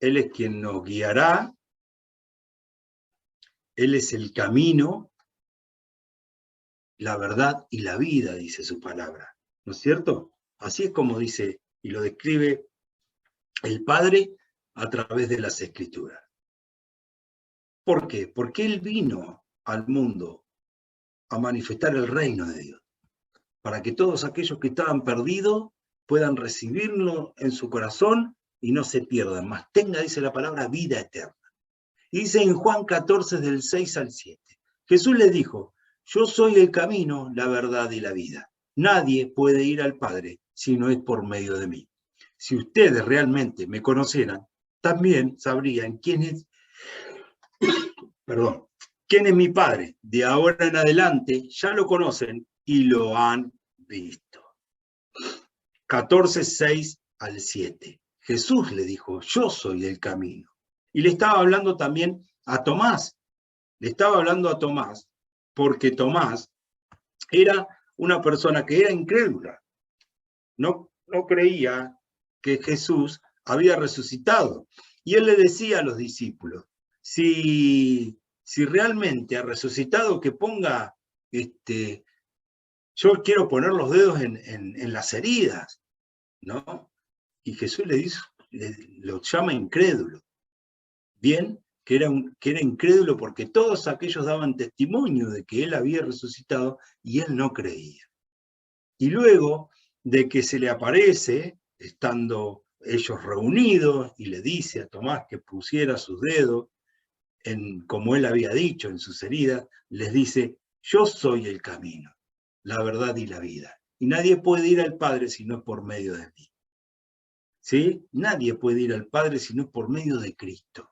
Él es quien nos guiará, Él es el camino, la verdad y la vida, dice su palabra, ¿no es cierto? Así es como dice y lo describe el Padre a través de las Escrituras. ¿Por qué? Porque Él vino al mundo a manifestar el reino de Dios, para que todos aquellos que estaban perdidos puedan recibirlo en su corazón y no se pierdan, mas tenga, dice la palabra, vida eterna. Y dice en Juan 14, del 6 al 7, Jesús les dijo, yo soy el camino, la verdad y la vida. Nadie puede ir al Padre si no es por medio de mí. Si ustedes realmente me conocieran, también sabrían quién es mi Padre. De ahora en adelante ya lo conocen y lo han visto. 14, 6 al 7. Jesús le dijo, yo soy el camino. Y le estaba hablando también a Tomás. Le estaba hablando a Tomás porque Tomás era una persona que era incrédula. No creía que Jesús había resucitado. Y él le decía a los discípulos, si realmente ha resucitado, que ponga, yo quiero poner los dedos en las heridas, ¿no? Y Jesús lo llama incrédulo. Bien, que era incrédulo porque todos aquellos daban testimonio de que él había resucitado y él no creía. Y luego de que se le aparece, estando ellos reunidos, y le dice a Tomás que pusiera sus dedos, como él había dicho, en sus heridas, les dice, yo soy el camino, la verdad y la vida. Y nadie puede ir al Padre si no es por medio de mí. ¿Sí? Nadie puede ir al Padre si no es por medio de Cristo.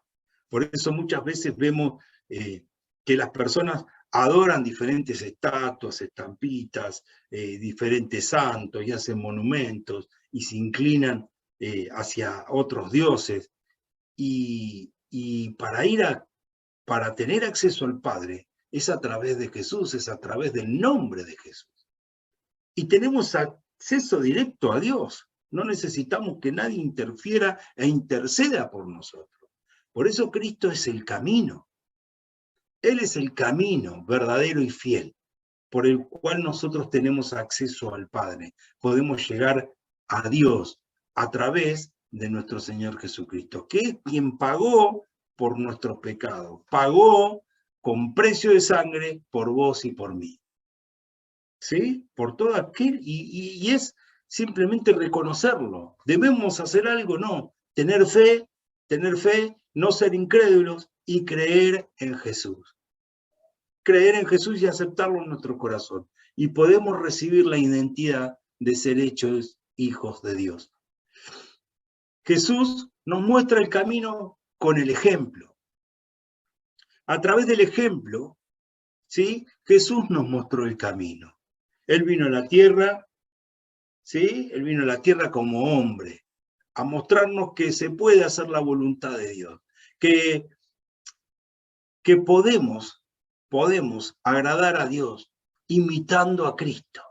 Por eso muchas veces vemos que las personas adoran diferentes estatuas, estampitas, diferentes santos y hacen monumentos y se inclinan hacia otros dioses. Y para tener acceso al Padre es a través de Jesús, es a través del nombre de Jesús. Y tenemos acceso directo a Dios. No necesitamos que nadie interfiera e interceda por nosotros. Por eso Cristo es el camino. Él es el camino verdadero y fiel, por el cual nosotros tenemos acceso al Padre. Podemos llegar a Dios a través de nuestro Señor Jesucristo, que es quien pagó por nuestros pecados. Pagó con precio de sangre por vos y por mí. ¿Sí? Por todo aquel, y es simplemente reconocerlo. ¿Debemos hacer algo? No. Tener fe, no ser incrédulos y creer en Jesús. Creer en Jesús y aceptarlo en nuestro corazón. Y podemos recibir la identidad de ser hechos hijos de Dios. Jesús nos muestra el camino con el ejemplo. A través del ejemplo, ¿sí? Jesús nos mostró el camino. Él vino a la tierra, ¿sí? Él vino a la tierra como hombre, a mostrarnos que se puede hacer la voluntad de Dios, que podemos agradar a Dios imitando a Cristo.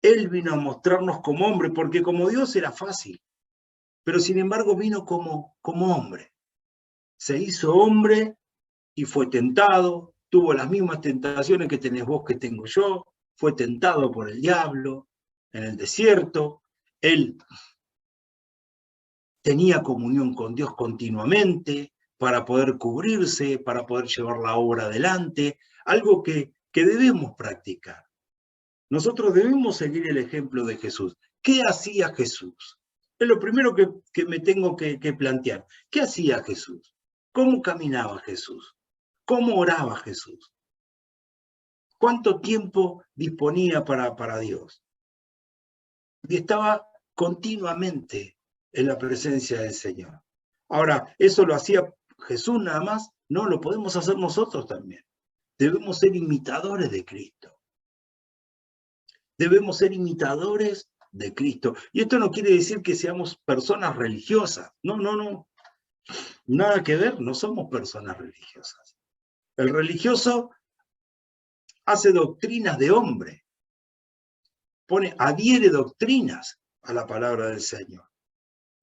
Él vino a mostrarnos como hombre, porque como Dios era fácil, pero sin embargo vino como hombre. Se hizo hombre y fue tentado, tuvo las mismas tentaciones que tenés vos que tengo yo, fue tentado por el diablo en el desierto. Él tenía comunión con Dios continuamente para poder cubrirse, para poder llevar la obra adelante, algo que debemos practicar. Nosotros debemos seguir el ejemplo de Jesús. ¿Qué hacía Jesús? Es lo primero que me tengo que plantear. ¿Qué hacía Jesús? ¿Cómo caminaba Jesús? ¿Cómo oraba Jesús? ¿Cuánto tiempo disponía para Dios? Y estaba continuamente en la presencia del Señor. Ahora, ¿eso lo hacía Jesús nada más? No, lo podemos hacer nosotros también. Debemos ser imitadores de Cristo. Debemos ser imitadores de Cristo. Y esto no quiere decir que seamos personas religiosas. No. Nada que ver, no somos personas religiosas. El religioso hace doctrinas de hombre. Adhiere doctrinas a la palabra del Señor.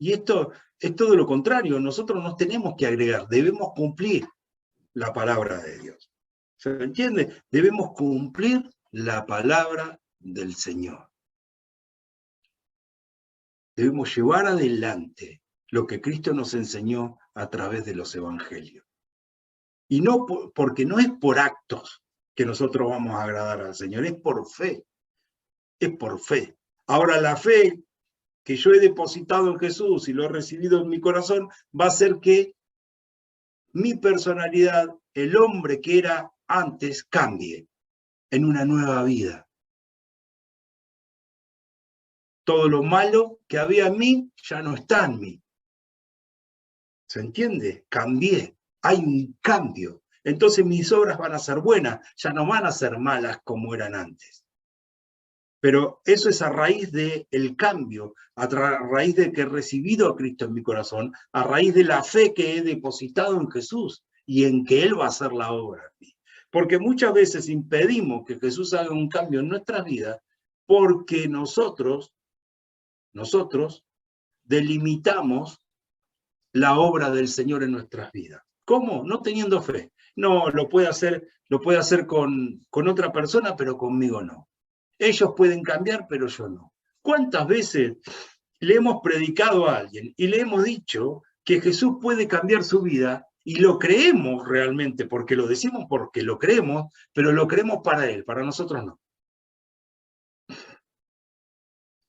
Y esto es todo lo contrario. Nosotros nos tenemos que agregar, debemos cumplir la palabra de Dios. ¿Se entiende? Debemos cumplir la palabra del Señor. Debemos llevar adelante lo que Cristo nos enseñó a través de los evangelios. Y no porque no es por actos que nosotros vamos a agradar al Señor, es por fe. Es por fe. Ahora, la fe que yo he depositado en Jesús y lo he recibido en mi corazón, va a hacer que mi personalidad, el hombre que era antes, cambie en una nueva vida. Todo lo malo que había en mí ya no está en mí. ¿Se entiende? Cambié. Hay un cambio. Entonces mis obras van a ser buenas, ya no van a ser malas como eran antes. Pero eso es a raíz del cambio, a raíz de que he recibido a Cristo en mi corazón, a raíz de la fe que he depositado en Jesús y en que Él va a hacer la obra. Porque muchas veces impedimos que Jesús haga un cambio en nuestras vidas porque nosotros delimitamos la obra del Señor en nuestras vidas. ¿Cómo? No teniendo fe. No, lo puede hacer con otra persona, pero conmigo no. Ellos pueden cambiar, pero yo no. ¿Cuántas veces le hemos predicado a alguien y le hemos dicho que Jesús puede cambiar su vida y lo creemos realmente, porque lo decimos porque lo creemos, pero lo creemos para Él, para nosotros no?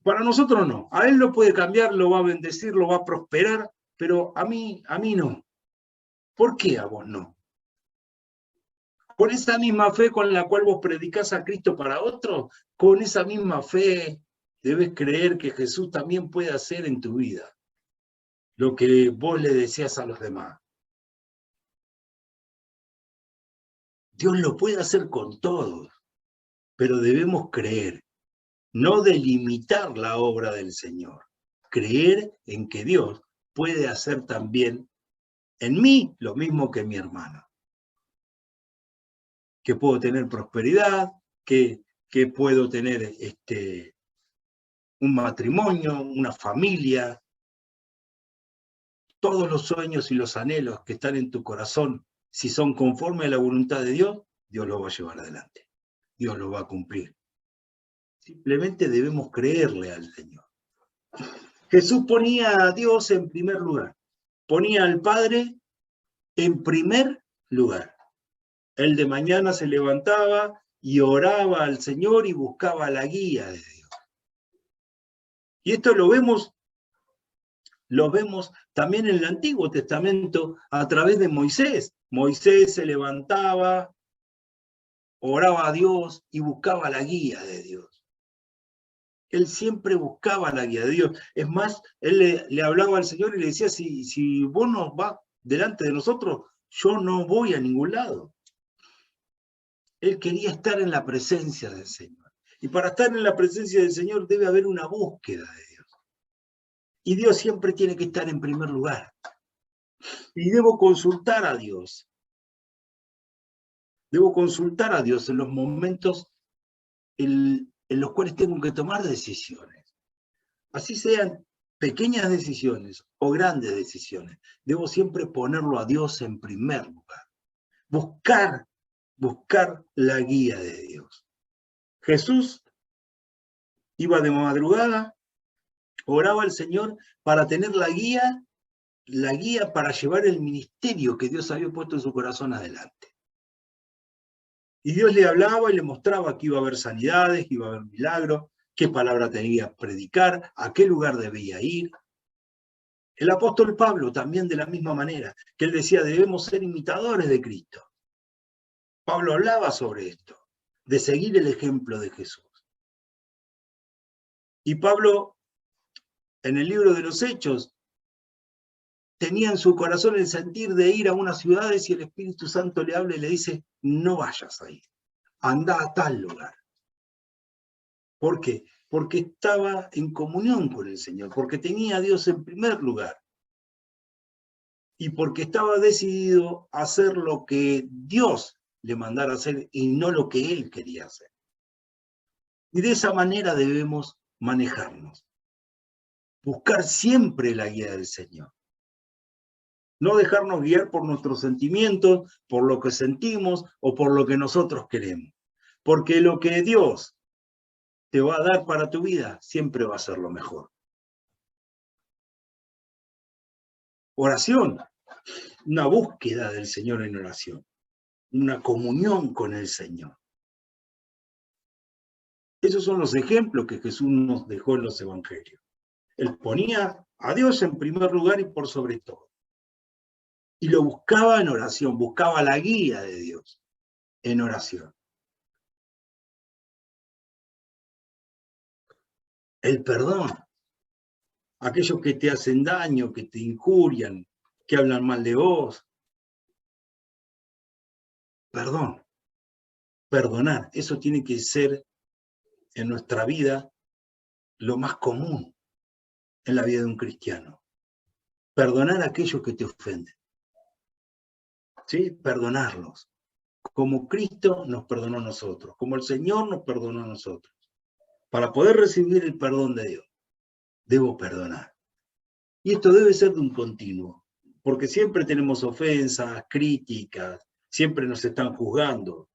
Para nosotros no. A Él lo puede cambiar, lo va a bendecir, lo va a prosperar, pero a mí no. ¿Por qué a vos no? Con esa misma fe con la cual vos predicás a Cristo para otros, con esa misma fe debes creer que Jesús también puede hacer en tu vida lo que vos le deseas a los demás. Dios lo puede hacer con todos, pero debemos creer, no delimitar la obra del Señor. Creer en que Dios puede hacer también en mí lo mismo que en mi hermano. Que puedo tener prosperidad, que puedo tener un matrimonio, una familia, todos los sueños y los anhelos que están en tu corazón, si son conforme a la voluntad de Dios, Dios los va a llevar adelante. Dios los va a cumplir. Simplemente debemos creerle al Señor. Jesús ponía a Dios en primer lugar. Ponía al Padre en primer lugar. Él de mañana se levantaba y oraba al Señor y buscaba la guía de Dios. Y esto lo vemos también en el Antiguo Testamento a través de Moisés. Moisés se levantaba, oraba a Dios y buscaba la guía de Dios. Él siempre buscaba la guía de Dios. Es más, él le hablaba al Señor y le decía, si vos no vas delante de nosotros, yo no voy a ningún lado. Él quería estar en la presencia del Señor. Y para estar en la presencia del Señor debe haber una búsqueda de Dios. Y Dios siempre tiene que estar en primer lugar. Y debo consultar a Dios. Debo consultar a Dios en los momentos en los cuales tengo que tomar decisiones. Así sean pequeñas decisiones o grandes decisiones. Debo siempre ponerlo a Dios en primer lugar. Buscar la guía de Dios. Jesús iba de madrugada, oraba al Señor para tener la guía para llevar el ministerio que Dios había puesto en su corazón adelante. Y Dios le hablaba y le mostraba que iba a haber sanidades, que iba a haber milagros, qué palabra tenía que predicar, a qué lugar debía ir. El apóstol Pablo también de la misma manera, que él decía, debemos ser imitadores de Cristo. Pablo hablaba sobre esto, de seguir el ejemplo de Jesús. Y Pablo, en el libro de los Hechos, tenía en su corazón el sentir de ir a unas ciudades y el Espíritu Santo le habla y le dice, no vayas ahí, anda a tal lugar. ¿Por qué? Porque estaba en comunión con el Señor, porque tenía a Dios en primer lugar. Y porque estaba decidido a hacer lo que Dios le mandara hacer y no lo que él quería hacer. Y de esa manera debemos manejarnos. Buscar siempre la guía del Señor. No dejarnos guiar por nuestros sentimientos, por lo que sentimos o por lo que nosotros queremos. Porque lo que Dios te va a dar para tu vida siempre va a ser lo mejor. Oración, una búsqueda del Señor en oración, una comunión con el Señor. Esos son los ejemplos que Jesús nos dejó en los evangelios. Él ponía a Dios en primer lugar y por sobre todo. Y lo buscaba en oración, buscaba la guía de Dios en oración. El perdón. Aquellos que te hacen daño, que te injurian, que hablan mal de vos. Perdón. Perdonar. Eso tiene que ser en nuestra vida lo más común en la vida de un cristiano. Perdonar a aquellos que te ofenden. ¿Sí? Perdonarlos. Como Cristo nos perdonó a nosotros, como el Señor nos perdonó a nosotros. Para poder recibir el perdón de Dios, debo perdonar. Y esto debe ser de un continuo, porque siempre tenemos ofensas, críticas, siempre nos están juzgando.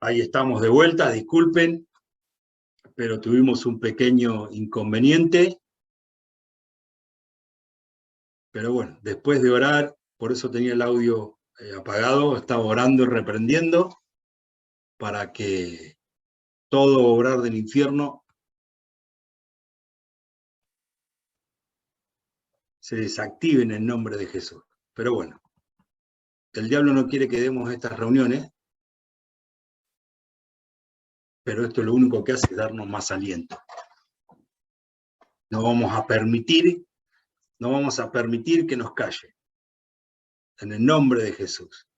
Ahí estamos de vuelta, disculpen, pero tuvimos un pequeño inconveniente. Pero bueno, después de orar, por eso tenía el audio apagado, estaba orando y reprendiendo para que todo obrar del infierno se desactive en el nombre de Jesús. Pero bueno, el diablo no quiere que demos estas reuniones, pero esto lo único que hace es darnos más aliento. No vamos a permitir que nos calle. En el nombre de Jesús.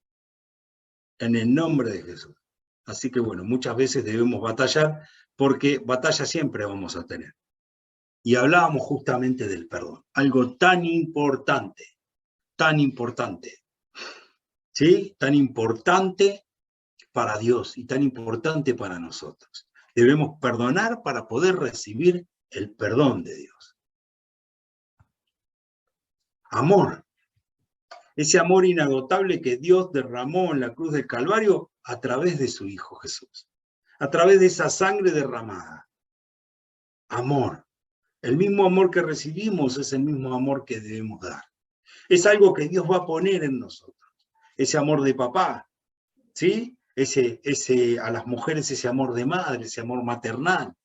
En el nombre de Jesús. Así que bueno, muchas veces debemos batallar, porque batalla siempre vamos a tener. Y hablábamos justamente del perdón. Algo tan importante, ¿sí? Tan importante para Dios y tan importante para nosotros. Debemos perdonar para poder recibir el perdón de Dios. Amor. Ese amor inagotable que Dios derramó en la cruz del Calvario a través de su Hijo Jesús. A través de esa sangre derramada. Amor. El mismo amor que recibimos es el mismo amor que debemos dar. Es algo que Dios va a poner en nosotros. Ese amor de papá, ¿sí? A las mujeres ese amor de madre, ese amor maternal.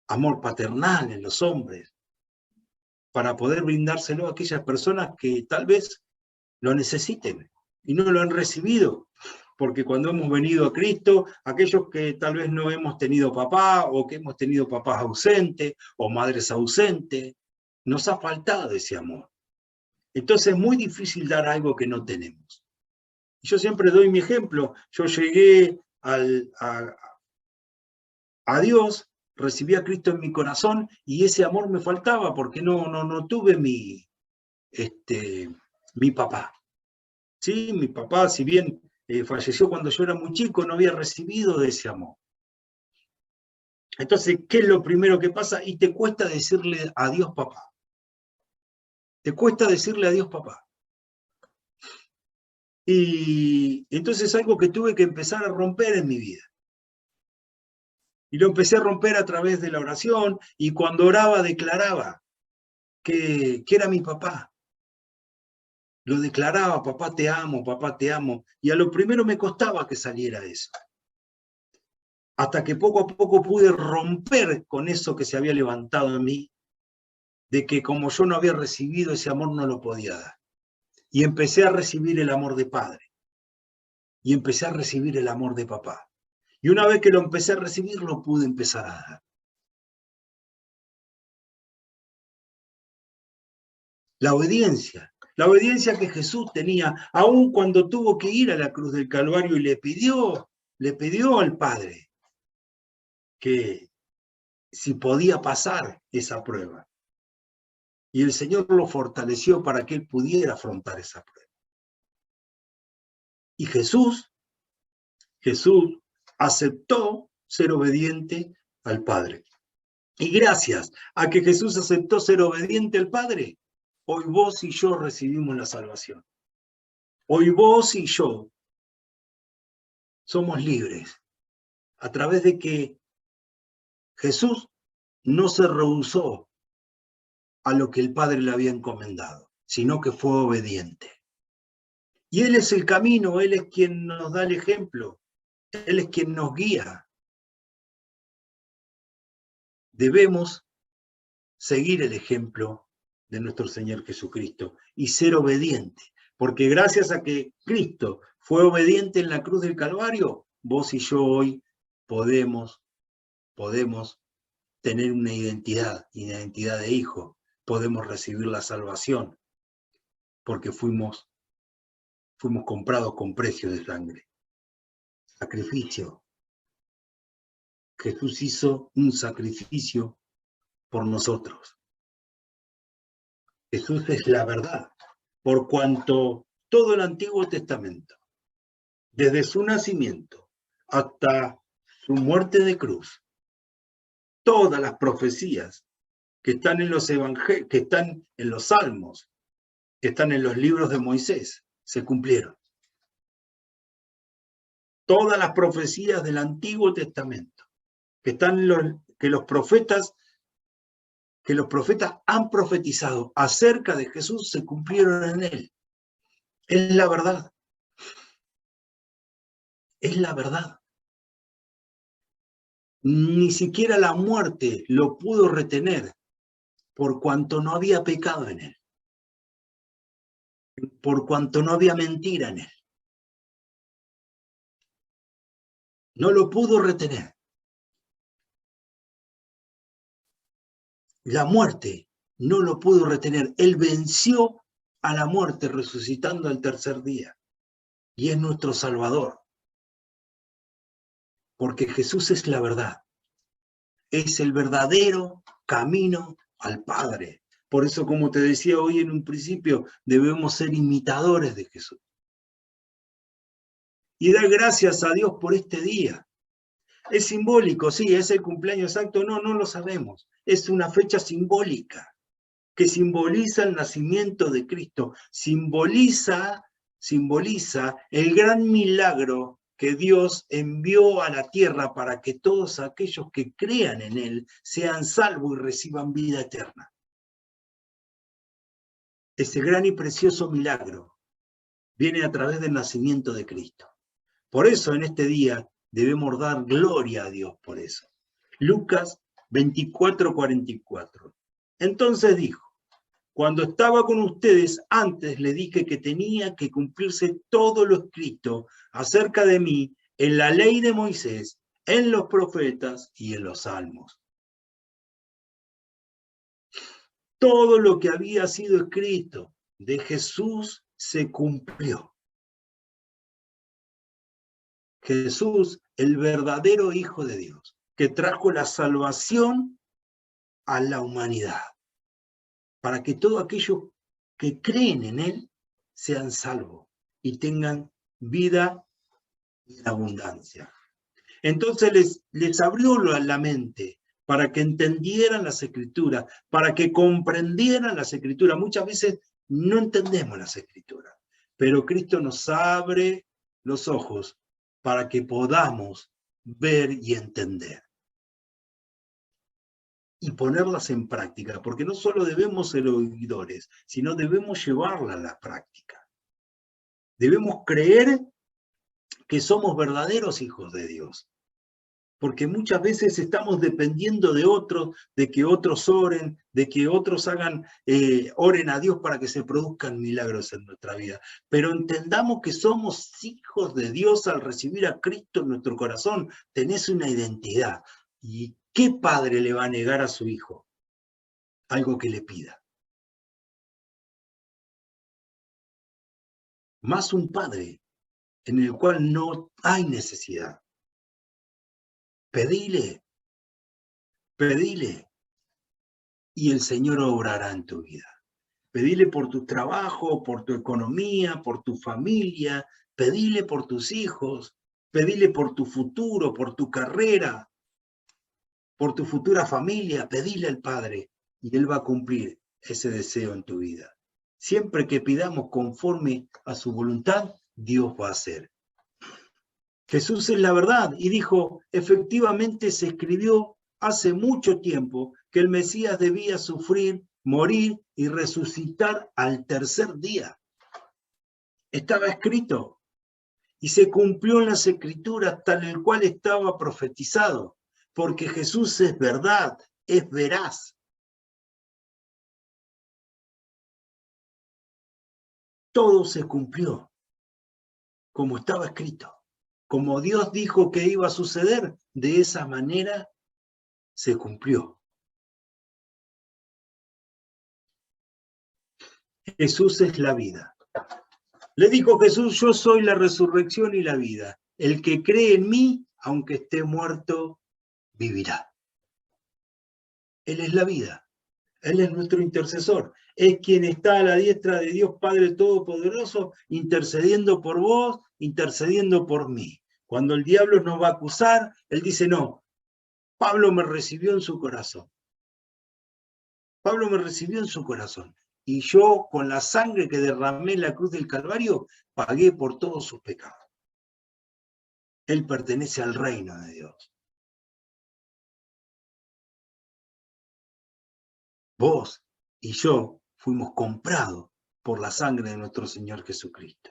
Amor paternal en los hombres. Para poder brindárselo a aquellas personas que tal vez lo necesiten y no lo han recibido. Porque cuando hemos venido a Cristo, aquellos que tal vez no hemos tenido papá, o que hemos tenido papás ausentes, o madres ausentes, nos ha faltado ese amor. Entonces es muy difícil dar algo que no tenemos. Yo siempre doy mi ejemplo. Yo llegué a Dios, recibí a Cristo en mi corazón, y ese amor me faltaba, porque no tuve mi papá. ¿Sí? Mi papá, si bien falleció cuando yo era muy chico, no había recibido de ese amor. Entonces, ¿qué es lo primero que pasa? Y te cuesta decirle adiós, papá. Te cuesta decirle adiós, papá. Y entonces es algo que tuve que empezar a romper en mi vida. Y lo empecé a romper a través de la oración, y cuando oraba declaraba que era mi papá. Lo declaraba, papá te amo, papá te amo. Y a lo primero me costaba que saliera eso. Hasta que poco a poco pude romper con eso que se había levantado en mí, de que como yo no había recibido ese amor, no lo podía dar. Y empecé a recibir el amor de padre. Y empecé a recibir el amor de papá. Y una vez que lo empecé a recibir, lo pude empezar a dar. La obediencia que Jesús tenía, aun cuando tuvo que ir a la cruz del Calvario y le pidió al Padre que si podía pasar esa prueba. Y el Señor lo fortaleció para que él pudiera afrontar esa prueba. Y Jesús aceptó ser obediente al Padre. Y gracias a que Jesús aceptó ser obediente al Padre, hoy vos y yo recibimos la salvación. Hoy vos y yo somos libres a través de que Jesús no se rehusó a lo que el Padre le había encomendado, sino que fue obediente. Y Él es el camino, Él es quien nos da el ejemplo, Él es quien nos guía. Debemos seguir el ejemplo de nuestro Señor Jesucristo y ser obediente, porque gracias a que Cristo fue obediente en la cruz del Calvario, vos y yo hoy podemos tener una identidad de hijo, podemos recibir la salvación, porque fuimos comprados con precio de sangre. Sacrificio. Jesús hizo un sacrificio por nosotros. Jesús es la verdad, por cuanto todo el Antiguo Testamento, desde su nacimiento hasta su muerte de cruz, todas las profecías que están en los evangelios, que están en los salmos, que están en los libros de Moisés, se cumplieron. todas las profecías del Antiguo Testamento, que los profetas han profetizado acerca de Jesús se cumplieron en él. Es la verdad. Es la verdad. Ni siquiera la muerte lo pudo retener por cuanto no había pecado en él, por cuanto no había mentira en él. No lo pudo retener. La muerte no lo pudo retener. Él venció a la muerte resucitando al tercer día. Y es nuestro Salvador. Porque Jesús es la verdad. Es el verdadero camino al Padre. Por eso, como te decía hoy en un principio, debemos ser imitadores de Jesús. Y dar gracias a Dios por este día. Es simbólico, sí, es el cumpleaños exacto, no lo sabemos. Es una fecha simbólica que simboliza el nacimiento de Cristo, simboliza el gran milagro que Dios envió a la tierra para que todos aquellos que crean en Él sean salvos y reciban vida eterna. Ese gran y precioso milagro viene a través del nacimiento de Cristo. Por eso en este día debemos dar gloria a Dios por eso. Lucas 24:44. Entonces dijo: cuando estaba con ustedes antes le dije que tenía que cumplirse todo lo escrito acerca de mí en la ley de Moisés, en los profetas y en los salmos. Todo lo que había sido escrito de Jesús se cumplió. Jesús, el verdadero Hijo de Dios, que trajo la salvación a la humanidad, para que todos aquellos que creen en Él sean salvos y tengan vida en abundancia. Entonces les abrió la mente para que entendieran las Escrituras, para que comprendieran las Escrituras. Muchas veces no entendemos las Escrituras, pero Cristo nos abre los ojos para que podamos ver y entender. Y ponerlas en práctica, porque no solo debemos ser oidores, sino debemos llevarla a la práctica. Debemos creer que somos verdaderos hijos de Dios, porque muchas veces estamos dependiendo de otros, de que otros oren, de que otros oren a Dios para que se produzcan milagros en nuestra vida. Pero entendamos que somos hijos de Dios al recibir a Cristo en nuestro corazón. Tenés una identidad. ¿Y qué padre le va a negar a su hijo algo que le pida? Más un padre en el cual no hay necesidad. Pedile, y el Señor obrará en tu vida. Pedile por tu trabajo, por tu economía, por tu familia, pedile por tus hijos, pedile por tu futuro, por tu carrera, por tu futura familia, pedile al Padre y Él va a cumplir ese deseo en tu vida. Siempre que pidamos conforme a su voluntad, Dios va a hacer. Jesús es la verdad y dijo, efectivamente se escribió hace mucho tiempo que el Mesías debía sufrir, morir y resucitar al tercer día. Estaba escrito y se cumplió en las Escrituras tal el cual estaba profetizado, porque Jesús es verdad, es veraz. Todo se cumplió como estaba escrito. Como Dios dijo que iba a suceder, de esa manera se cumplió. Jesús es la vida. Le dijo Jesús, yo soy la resurrección y la vida. El que cree en mí, aunque esté muerto, vivirá. Él es la vida. Él es nuestro intercesor. Es quien está a la diestra de Dios Padre Todopoderoso, intercediendo por vos, intercediendo por mí. Cuando el diablo nos va a acusar, él dice, no, Pablo me recibió en su corazón. Pablo me recibió en su corazón. Y yo, con la sangre que derramé en la cruz del Calvario, pagué por todos sus pecados. Él pertenece al reino de Dios. Vos y yo fuimos comprados por la sangre de nuestro Señor Jesucristo.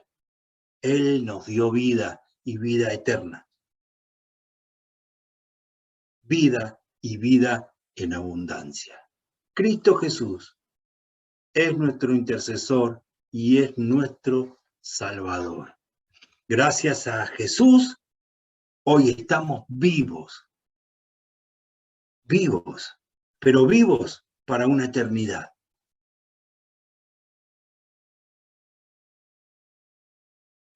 Él nos dio vida y vida eterna. Vida y vida en abundancia. Cristo Jesús es nuestro intercesor y es nuestro Salvador. Gracias a Jesús, hoy estamos vivos. Vivos, pero vivos para una eternidad.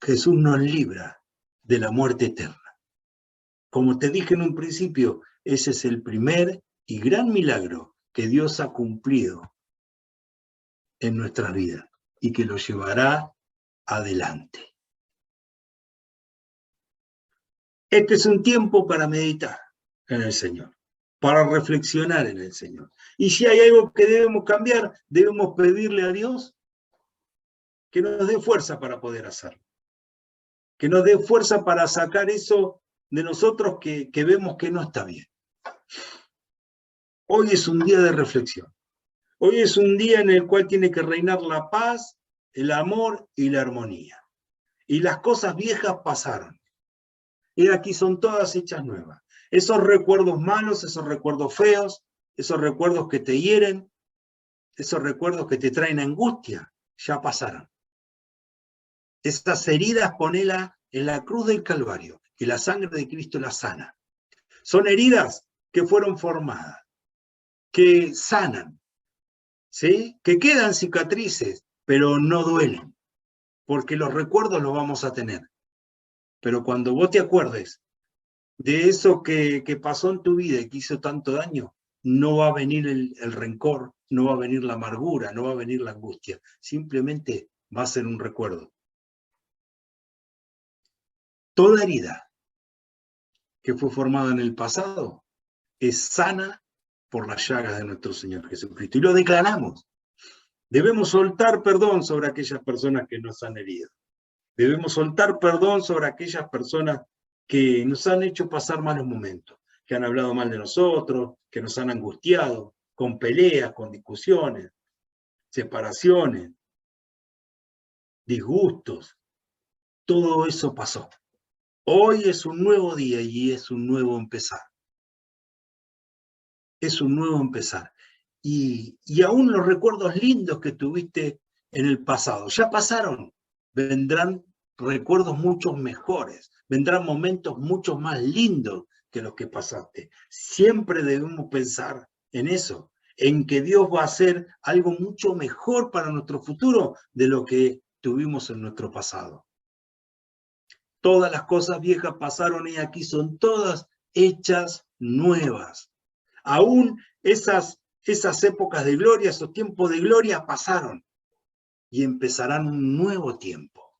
Jesús nos libra de la muerte eterna. Como te dije en un principio, ese es el primer y gran milagro que Dios ha cumplido en nuestra vida y que lo llevará adelante. Este es un tiempo para meditar en el Señor, para reflexionar en el Señor. Y si hay algo que debemos cambiar, debemos pedirle a Dios que nos dé fuerza para poder hacerlo. Que nos dé fuerza para sacar eso de nosotros que vemos que no está bien. Hoy es un día de reflexión. Hoy es un día en el cual tiene que reinar la paz, el amor y la armonía. Y las cosas viejas pasaron. Y aquí son todas hechas nuevas. Esos recuerdos malos, esos recuerdos feos, esos recuerdos que te hieren, esos recuerdos que te traen angustia, ya pasaron. Estas heridas ponelas en la cruz del Calvario, que la sangre de Cristo las sana. Son heridas que fueron formadas, que sanan, ¿sí? Que quedan cicatrices, pero no duelen, porque los recuerdos los vamos a tener. Pero cuando vos te acuerdes de eso que pasó en tu vida y que hizo tanto daño, no va a venir el rencor, no va a venir la amargura, no va a venir la angustia. Simplemente va a ser un recuerdo. Toda herida que fue formada en el pasado es sana por las llagas de nuestro Señor Jesucristo. Y lo declaramos. Debemos soltar perdón sobre aquellas personas que nos han herido. Debemos soltar perdón sobre aquellas personas que nos han hecho pasar malos momentos, que han hablado mal de nosotros, que nos han angustiado, con peleas, con discusiones, separaciones, disgustos. Todo eso pasó. Hoy es un nuevo día y es un nuevo empezar. Es un nuevo empezar. Y aún los recuerdos lindos que tuviste en el pasado, ya pasaron. Vendrán recuerdos mucho mejores, vendrán momentos mucho más lindos que los que pasaste. Siempre debemos pensar en eso, en que Dios va a hacer algo mucho mejor para nuestro futuro de lo que tuvimos en nuestro pasado. Todas las cosas viejas pasaron y aquí son todas hechas nuevas. Aún esas épocas de gloria, esos tiempos de gloria pasaron y empezarán un nuevo tiempo.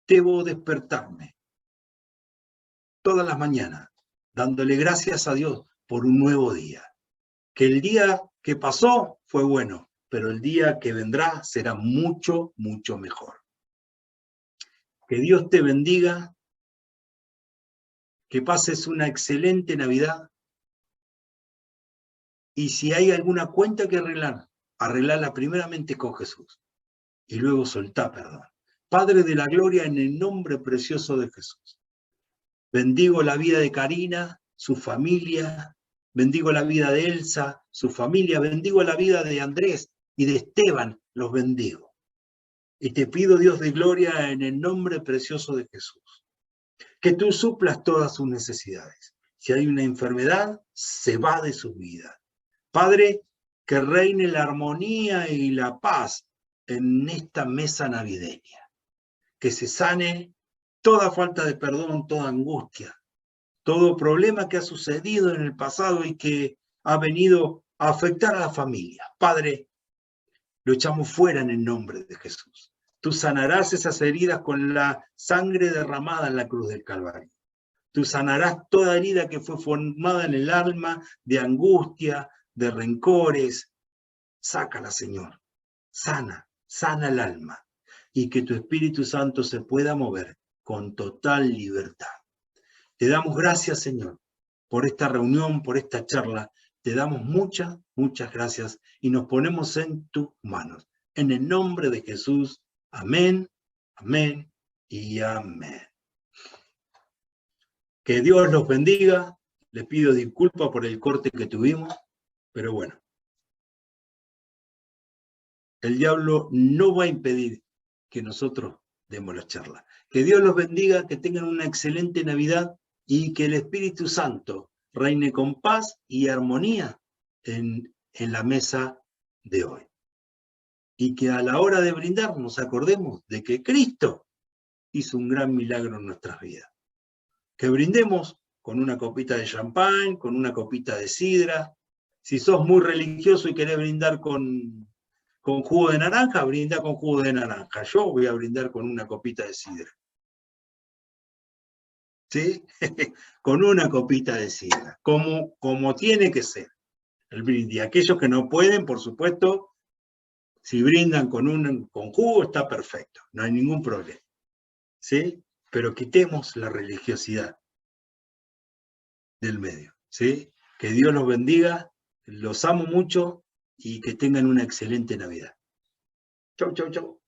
Debo despertarme todas las mañanas dándole gracias a Dios por un nuevo día. Que el día que pasó fue bueno, pero el día que vendrá será mucho, mucho mejor. Que Dios te bendiga, que pases una excelente Navidad. Y si hay alguna cuenta que arreglar, arreglala primeramente con Jesús y luego soltá perdón. Padre de la gloria, en el nombre precioso de Jesús. Bendigo la vida de Karina, su familia, bendigo la vida de Elsa, su familia, bendigo la vida de Andrés y de Esteban, los bendigo. Y te pido, Dios de gloria, en el nombre precioso de Jesús, que tú suplas todas sus necesidades. Si hay una enfermedad, se va de su vida. Padre, que reine la armonía y la paz en esta mesa navideña. Que se sane toda falta de perdón, toda angustia, todo problema que ha sucedido en el pasado y que ha venido a afectar a la familia. Padre, lo echamos fuera en el nombre de Jesús. Tú sanarás esas heridas con la sangre derramada en la cruz del Calvario. Tú sanarás toda herida que fue formada en el alma de angustia, de rencores. Sácala, Señor. Sana el alma. Y que tu Espíritu Santo se pueda mover con total libertad. Te damos gracias, Señor, por esta reunión, por esta charla. Te damos muchas, muchas gracias y nos ponemos en tus manos. En el nombre de Jesús, amén, amén y amén. Que Dios los bendiga. Les pido disculpas por el corte que tuvimos, pero bueno. El diablo no va a impedir que nosotros demos la charla. Que Dios los bendiga, que tengan una excelente Navidad y que el Espíritu Santo reine con paz y armonía en la mesa de hoy. Y que a la hora de brindar nos acordemos de que Cristo hizo un gran milagro en nuestras vidas. Que brindemos con una copita de champán, con una copita de sidra. Si sos muy religioso y querés brindar con jugo de naranja, brinda con jugo de naranja. Yo voy a brindar con una copita de sidra. ¿Sí? Con una copita de sidra, como tiene que ser el brindis. Aquellos que no pueden, por supuesto, si brindan con jugo, está perfecto, no hay ningún problema. ¿Sí? Pero quitemos la religiosidad del medio. ¿Sí? Que Dios los bendiga, los amo mucho y que tengan una excelente Navidad. Chau, chau, chau.